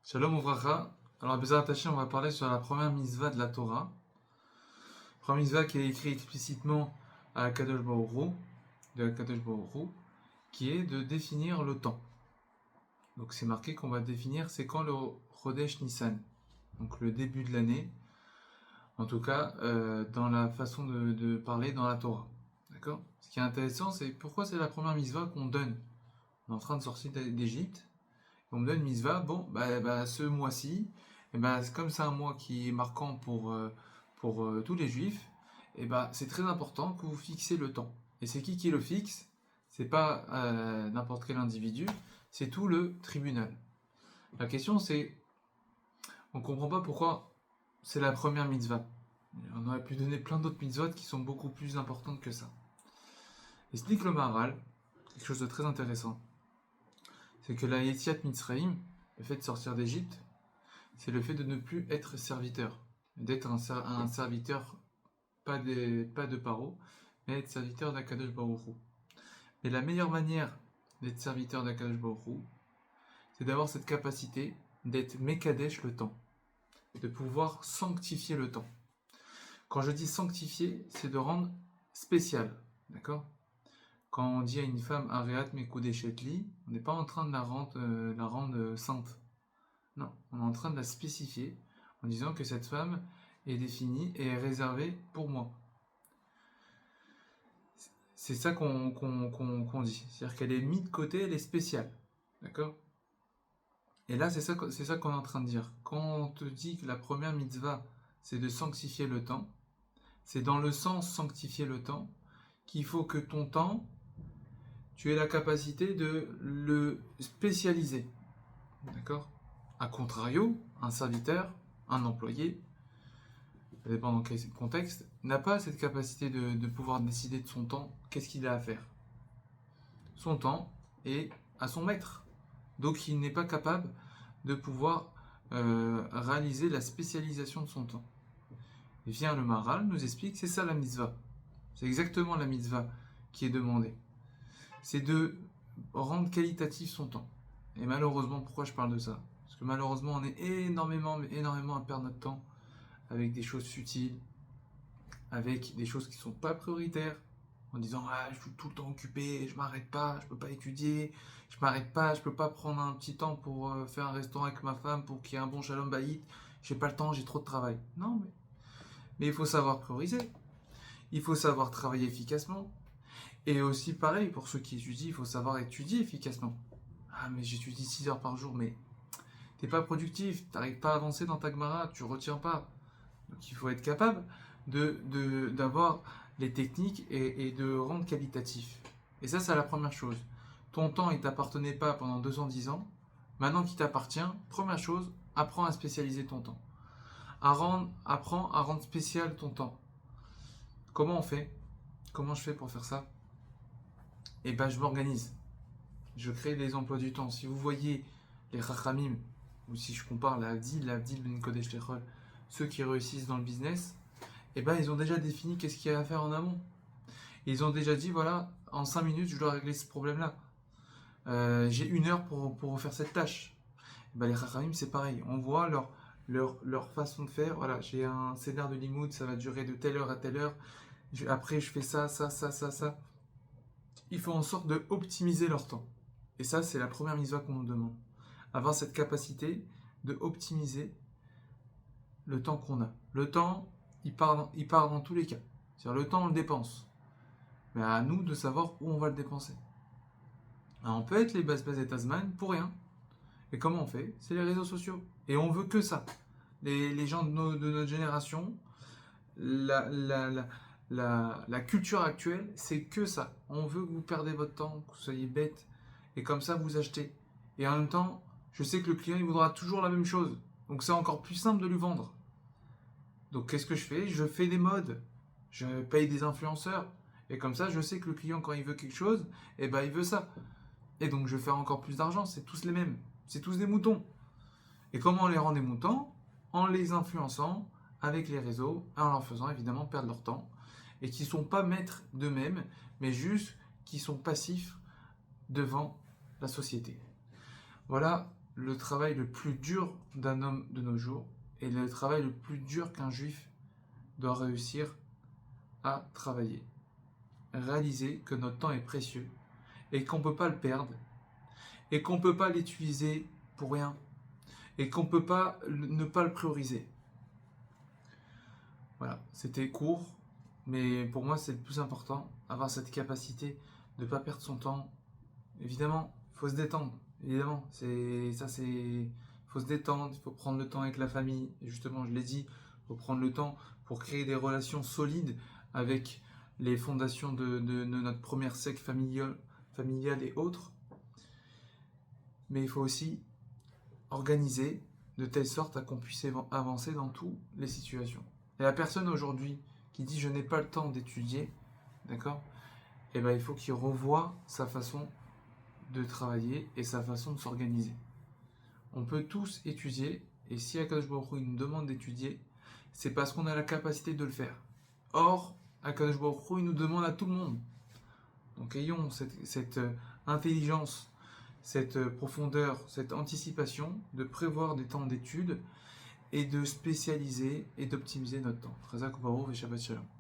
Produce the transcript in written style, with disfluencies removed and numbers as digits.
Shalom Ouvracha. Alors, Bezrat Hashem, on va parler sur la première mitzvah de la Torah. Première mitzvah qui est écrite explicitement à Kadosh Baruch Hu, de Kadosh Baruch Hu, qui est de définir le temps. Donc, c'est marqué qu'on va définir c'est quand le Chodesh Nissan, donc le début de l'année, en tout cas dans la façon de parler dans la Torah. D'accord? Ce qui est intéressant, c'est pourquoi c'est la première mitzvah qu'on donne. On est en train de sortir d'Égypte. On me donne une mitzvah, bon, ce mois-ci, comme c'est un mois qui est marquant pour tous les juifs, c'est très important que vous fixiez le temps. Et c'est qui le fixe? C'est pas n'importe quel individu, c'est tout le tribunal. La question c'est, on comprend pas pourquoi c'est la première mitzvah. On aurait pu donner plein d'autres mitzvot qui sont beaucoup plus importantes que ça. Explique le Maharal, quelque chose de très intéressant. C'est que la Yetziat Mitzrayim, le fait de sortir d'Égypte, c'est le fait de ne plus être serviteur, d'être un serviteur, pas de paro, mais être serviteur d'Akadosh Baruch Hu. Et la meilleure manière d'être serviteur d'Akadosh Baruch Hu, c'est d'avoir cette capacité d'être Mekadesh le temps, de pouvoir sanctifier le temps. Quand je dis sanctifier, c'est de rendre spécial, d'accord? Quand on dit à une femme Areat Mekudeshetli, on n'est pas en train de la rendre sainte. Non, on est en train de la spécifier en disant que cette femme est définie et est réservée pour moi. C'est ça qu'on dit. C'est-à-dire qu'elle est mise de côté, elle est spéciale. D'accord? Et là, c'est ça qu'on est en train de dire. Quand on te dit que la première mitzvah, c'est de sanctifier le temps, c'est dans le sens sanctifier le temps qu'il faut que ton temps, tu aies la capacité de le spécialiser. D'accord? A contrario, un serviteur, un employé, ça dépend dans quel contexte, n'a pas cette capacité de pouvoir décider de son temps, qu'est-ce qu'il a à faire. Son temps est à son maître. Donc il n'est pas capable de pouvoir réaliser la spécialisation de son temps. Et vient le Maharal, nous explique, c'est ça la mitzvah. C'est exactement la mitzvah qui est demandée. C'est de rendre qualitatif son temps. Et malheureusement, pourquoi je parle de ça? Parce que malheureusement, on est énormément à perdre notre temps avec des choses futiles, avec des choses qui ne sont pas prioritaires, en disant ah, je suis tout le temps occupé, je m'arrête pas, je peux pas étudier, je m'arrête pas, je peux pas prendre un petit temps pour faire un restaurant avec ma femme pour qu'il y ait un bon shalom bayit, j'ai pas le temps, j'ai trop de travail. Non, mais il faut savoir prioriser, il faut savoir travailler efficacement, et aussi pareil pour ceux qui étudient, il faut savoir étudier efficacement. Ah mais j'étudie 6 heures par jour, mais t'es pas productif, t'arrives pas à avancer dans ta Gemara, tu retiens pas. Donc il faut être capable d'avoir les techniques et de rendre qualitatif. Et ça, c'est la première chose. Ton temps, il t'appartenait pas pendant 210 ans. Maintenant qu'il t'appartient, première chose, apprends à spécialiser ton temps. Apprends à rendre spécial ton temps. Comment on fait? Comment je fais pour faire ça? Je m'organise. Je crée des emplois du temps. Si vous voyez les Chachamim, ou si je compare la Avdil Ben Kodesh Lechol, ceux qui réussissent dans le business, ils ont déjà défini qu'est-ce qu'il y a à faire en amont. Ils ont déjà dit, voilà, en 5 minutes, je dois régler ce problème-là. J'ai 1 heure pour faire cette tâche. Les Chachamim, c'est pareil. On voit leur façon de faire. Voilà, j'ai un scénario de limoud, ça va durer de telle heure à telle heure. Après, je fais ça. Ils font en sorte d'optimiser leur temps. Et ça, c'est la première mitzvah qu'on nous demande. Avoir cette capacité de optimiser le temps qu'on a. Le temps, il part dans tous les cas. C'est-à-dire le temps, on le dépense. Mais à nous de savoir où on va le dépenser. Alors, on peut être les Bas et Tasman pour rien. Et comment on fait? C'est les réseaux sociaux. Et on veut que ça. Les gens de notre génération, la culture actuelle, c'est que ça. On veut que vous perdez votre temps, que vous soyez bête. Et comme ça, vous achetez. Et en même temps, je sais que le client, il voudra toujours la même chose. Donc c'est encore plus simple de lui vendre. Donc qu'est-ce que je fais? Je fais des modes. Je paye des influenceurs. Et comme ça, je sais que le client, quand il veut quelque chose, il veut ça. Et donc je vais faire encore plus d'argent. C'est tous les mêmes. C'est tous des moutons. Et comment on les rend des moutons? En les influençant avec les réseaux, en leur faisant évidemment perdre leur temps. Et qui ne sont pas maîtres d'eux-mêmes, mais juste qui sont passifs devant la société. Voilà le travail le plus dur d'un homme de nos jours et le travail le plus dur qu'un juif doit réussir à travailler. Réaliser que notre temps est précieux et qu'on ne peut pas le perdre et qu'on ne peut pas l'utiliser pour rien et qu'on ne peut pas ne pas le prioriser. Voilà, c'était court, mais pour moi c'est le plus important, avoir cette capacité de ne pas perdre son temps. Évidemment, il faut se détendre, évidemment, il faut se détendre, il faut prendre le temps avec la famille, et justement je l'ai dit, il faut prendre le temps pour créer des relations solides avec les fondations de notre première secte familiale et autres, mais il faut aussi organiser de telle sorte à qu'on puisse avancer dans toutes les situations. Et la personne aujourd'hui qui dit je n'ai pas le temps d'étudier, d'accord, eh ben, il faut qu'il revoie sa façon de travailler et sa façon de s'organiser. On peut tous étudier, et si Akadosh Baruch Hu nous demande d'étudier, c'est parce qu'on a la capacité de le faire. Or, Akadosh Baruch Hu nous demande à tout le monde. Donc ayons cette intelligence, cette profondeur, cette anticipation de prévoir des temps d'études et de spécialiser et d'optimiser notre temps. Chazak U'Baruch et Shabbat Shalom.